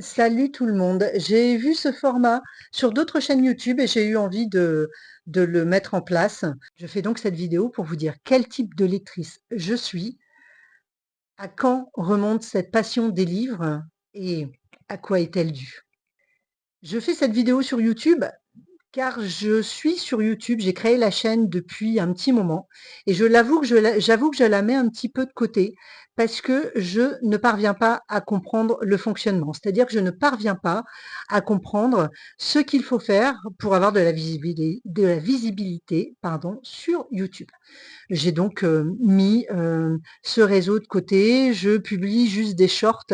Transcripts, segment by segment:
Salut tout le monde. J'ai vu ce format sur d'autres chaînes YouTube et j'ai eu envie de le mettre en place. Je fais donc cette vidéo pour vous dire quel type de lectrice je suis, à quand remonte cette passion des livres et à quoi est-elle due. Je fais cette vidéo sur YouTube car je suis sur YouTube, j'ai créé la chaîne depuis un petit moment et je l'avoue que j'avoue que je la mets un petit peu de côté parce que je ne parviens pas à comprendre le fonctionnement. C'est-à-dire que je ne parviens pas à comprendre ce qu'il faut faire pour avoir de la visibilité, pardon, sur YouTube. J'ai donc mis ce réseau de côté. Je publie juste des shorts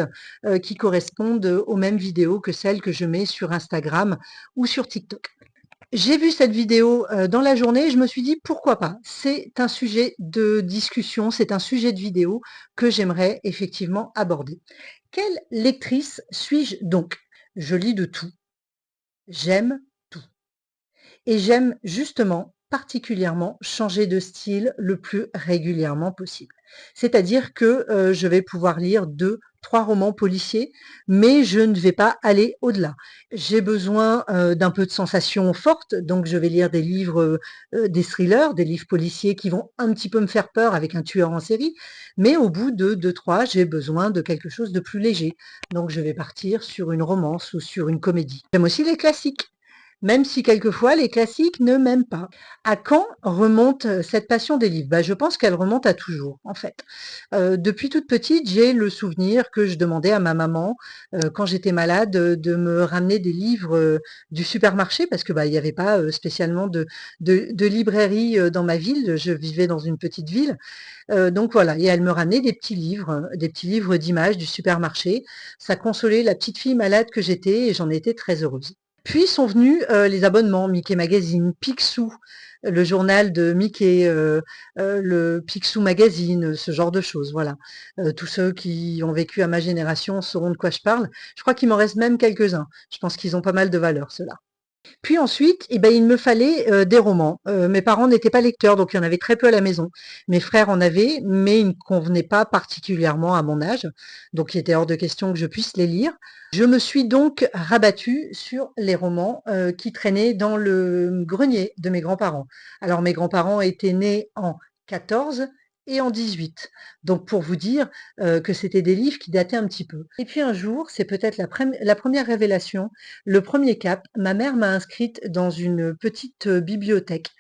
qui correspondent aux mêmes vidéos que celles que je mets sur Instagram ou sur TikTok. J'ai vu cette vidéo dans la journée et je me suis dit pourquoi pas. C'est un sujet de discussion, c'est un sujet de vidéo que j'aimerais effectivement aborder. Quelle lectrice suis-je donc? Je lis de tout, j'aime tout et j'aime justement particulièrement changer de style le plus régulièrement possible. C'est-à-dire que je vais pouvoir lire 2, 3 romans policiers, mais je ne vais pas aller au-delà. J'ai besoin d'un peu de sensations fortes, donc je vais lire des livres, des thrillers, des livres policiers qui vont un petit peu me faire peur avec un tueur en série, mais au bout de 2, 3, j'ai besoin de quelque chose de plus léger. Donc je vais partir sur une romance ou sur une comédie. J'aime aussi les classiques. Même si quelquefois les classiques ne m'aiment pas. À quand remonte cette passion des livres? Bah, je pense qu'elle remonte à toujours, en fait. Depuis toute petite, j'ai le souvenir que je demandais à ma maman, quand j'étais malade, de me ramener des livres, du supermarché parce que, bah, il y avait pas, spécialement de librairie, dans ma ville. Je vivais dans une petite ville, donc voilà, et elle me ramenait des petits livres d'images du supermarché. Ça consolait la petite fille malade que j'étais et j'en étais très heureuse. Puis sont venus les abonnements Mickey Magazine, Picsou, le journal de Mickey, le Picsou Magazine, ce genre de choses, voilà. Tous ceux qui ont vécu à ma génération sauront de quoi je parle. Je crois qu'il m'en reste même quelques-uns. Je pense qu'ils ont pas mal de valeur, ceux-là. Puis ensuite, eh ben, il me fallait des romans. Mes parents n'étaient pas lecteurs, donc il y en avait très peu à la maison. Mes frères en avaient, mais ils ne convenaient pas particulièrement à mon âge, donc il était hors de question que je puisse les lire. Je me suis donc rabattue sur les romans qui traînaient dans le grenier de mes grands-parents. Alors mes grands-parents étaient nés en 14 et en 18. Donc pour vous dire que c'était des livres qui dataient un petit peu. Et puis un jour, c'est peut-être la première révélation, le premier cap, ma mère m'a inscrite dans une petite bibliothèque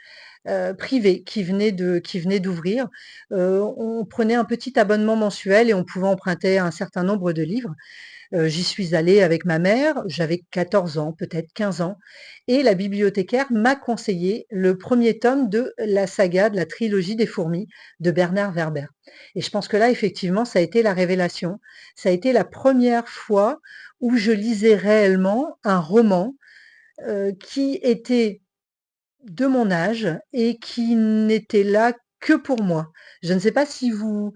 privée qui venait d'ouvrir. On prenait un petit abonnement mensuel et on pouvait emprunter un certain nombre de livres. J'y suis allée avec ma mère, j'avais 14 ans, peut-être 15 ans, et la bibliothécaire m'a conseillé le premier tome de la saga de la trilogie des fourmis de Bernard Werber. Et je pense que là, effectivement, ça a été la révélation. Ça a été la première fois où je lisais réellement un roman qui était de mon âge et qui n'était là que pour moi. Je ne sais pas si vous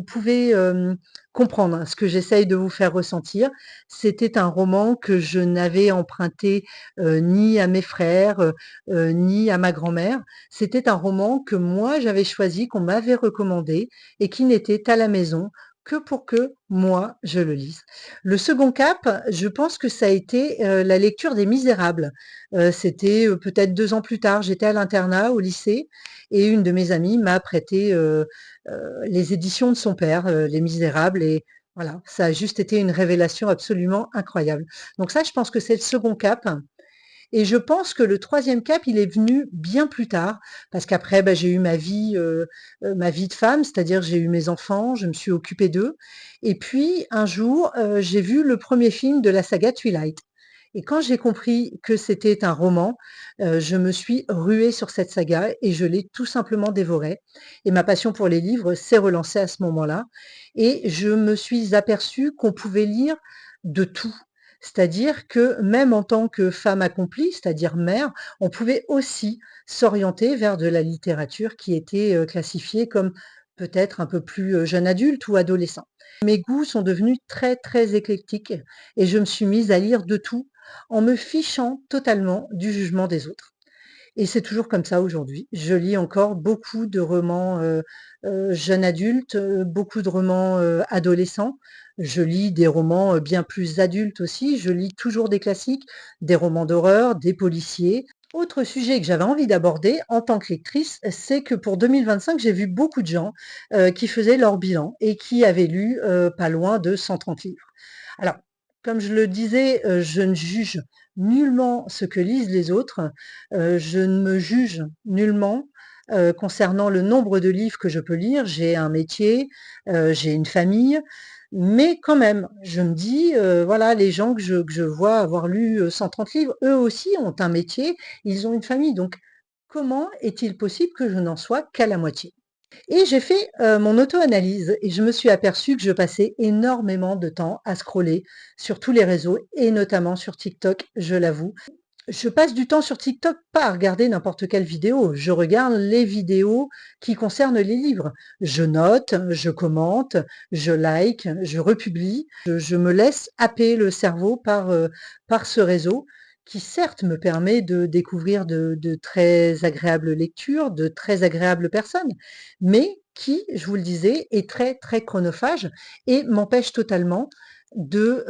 pouvez, comprendre ce que j'essaye de vous faire ressentir. C'était un roman que je n'avais emprunté, ni à mes frères, ni à ma grand-mère. C'était un roman que moi j'avais choisi, qu'on m'avait recommandé et qui n'était à la maison que pour que moi je le lise. Le second cap, je pense que ça a été, la lecture des Misérables. C'était, peut-être 2 ans plus tard, j'étais à l'internat au lycée et une de mes amies m'a prêté, les éditions de son père, Les Misérables, et voilà, ça a juste été une révélation absolument incroyable. Donc ça, je pense que c'est le second cap, et je pense que le troisième cap, il est venu bien plus tard parce qu'après, bah, j'ai eu ma vie de femme, c'est-à-dire j'ai eu mes enfants, je me suis occupée d'eux, et puis un jour, j'ai vu le premier film de la saga Twilight. Et quand j'ai compris que c'était un roman, je me suis ruée sur cette saga et je l'ai tout simplement dévorée, et ma passion pour les livres s'est relancée à ce moment-là et je me suis aperçue qu'on pouvait lire de tout. C'est-à-dire que même en tant que femme accomplie, c'est-à-dire mère, on pouvait aussi s'orienter vers de la littérature qui était, classifiée comme peut-être un peu plus, jeune adulte ou adolescent. Mes goûts sont devenus très, très éclectiques et je me suis mise à lire de tout en me fichant totalement du jugement des autres. et c'est toujours comme ça aujourd'hui. Je lis encore beaucoup de romans, jeunes adultes, beaucoup de romans, adolescents. Je lis des romans, bien plus adultes aussi. Je lis toujours des classiques, des romans d'horreur, des policiers. Autre sujet que j'avais envie d'aborder en tant que lectrice, c'est que pour 2025, j'ai vu beaucoup de gens, qui faisaient leur bilan et qui avaient lu, pas loin de 130 livres. Alors, comme je le disais, je ne juge nullement ce que lisent les autres, je ne me juge nullement, concernant le nombre de livres que je peux lire. J'ai un métier, j'ai une famille, mais quand même, je me dis, voilà, les gens que je vois avoir lu, 130 livres, eux aussi ont un métier, ils ont une famille, donc comment est-il possible que je n'en sois qu'à la moitié? Et j'ai fait, mon auto-analyse et je me suis aperçue que je passais énormément de temps à scroller sur tous les réseaux et notamment sur TikTok, je l'avoue. Je passe du temps sur TikTok, pas à regarder n'importe quelle vidéo, je regarde les vidéos qui concernent les livres. Je note, je commente, je like, je republie, je me laisse happer le cerveau par ce réseau qui certes me permet de découvrir de très agréables lectures, de très agréables personnes, mais qui, je vous le disais, est très, très chronophage et m'empêche totalement de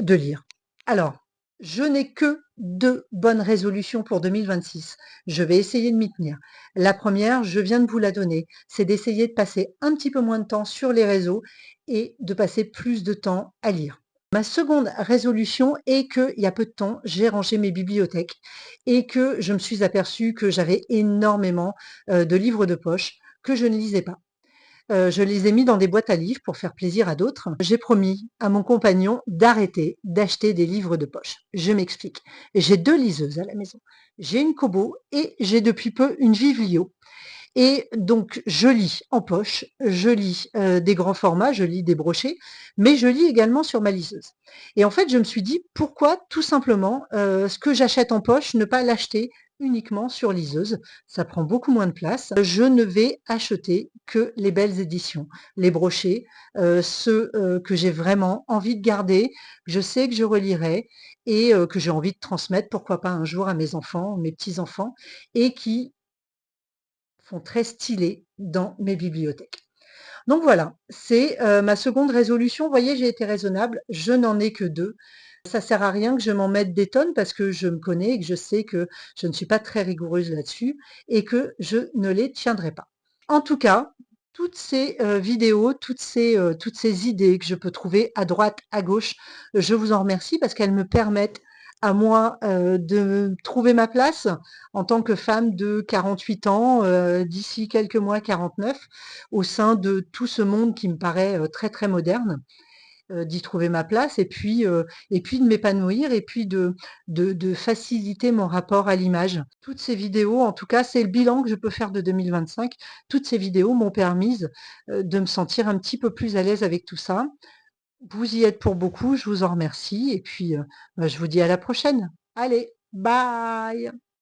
lire. Alors, je n'ai que 2 bonnes résolutions pour 2026. Je vais essayer de m'y tenir. La première, je viens de vous la donner, c'est d'essayer de passer un petit peu moins de temps sur les réseaux et de passer plus de temps à lire. Ma seconde résolution est qu'il y a peu de temps, j'ai rangé mes bibliothèques et que je me suis aperçue que j'avais énormément, de livres de poche que je ne lisais pas. Je les ai mis dans des boîtes à livres pour faire plaisir à d'autres. J'ai promis à mon compagnon d'arrêter d'acheter des livres de poche. Je m'explique. J'ai 2 liseuses à la maison. J'ai une Kobo et j'ai depuis peu une Viglio. Et donc je lis en poche, je lis, des grands formats, je lis des brochets, mais je lis également sur ma liseuse. Et en fait, je me suis dit: «Pourquoi tout simplement, ce que j'achète en poche, ne pas l'acheter uniquement sur liseuse?» Ça prend beaucoup moins de place. Je ne vais acheter que les belles éditions, les brochets, ceux, que j'ai vraiment envie de garder, je sais que je relirai et que j'ai envie de transmettre, pourquoi pas un jour à mes enfants, mes petits-enfants et qui sont très stylés dans mes bibliothèques. Donc voilà, c'est, ma seconde résolution. Vous voyez, j'ai été raisonnable, je n'en ai que 2. Ça sert à rien que je m'en mette des tonnes parce que je me connais et que je sais que je ne suis pas très rigoureuse là-dessus et que je ne les tiendrai pas. En tout cas, toutes ces, vidéos, toutes ces idées que je peux trouver à droite, à gauche, je vous en remercie parce qu'elles me permettent à moi, de trouver ma place en tant que femme de 48 ans, d'ici quelques mois 49, au sein de tout ce monde qui me paraît, très, très moderne, d'y trouver ma place et puis de m'épanouir et puis de faciliter mon rapport à l'image. Toutes ces vidéos, en tout cas, c'est le bilan que je peux faire de 2025. Toutes ces vidéos m'ont permise, de me sentir un petit peu plus à l'aise avec tout ça. Vous y êtes pour beaucoup, je vous en remercie et puis, bah, je vous dis à la prochaine. Allez, bye!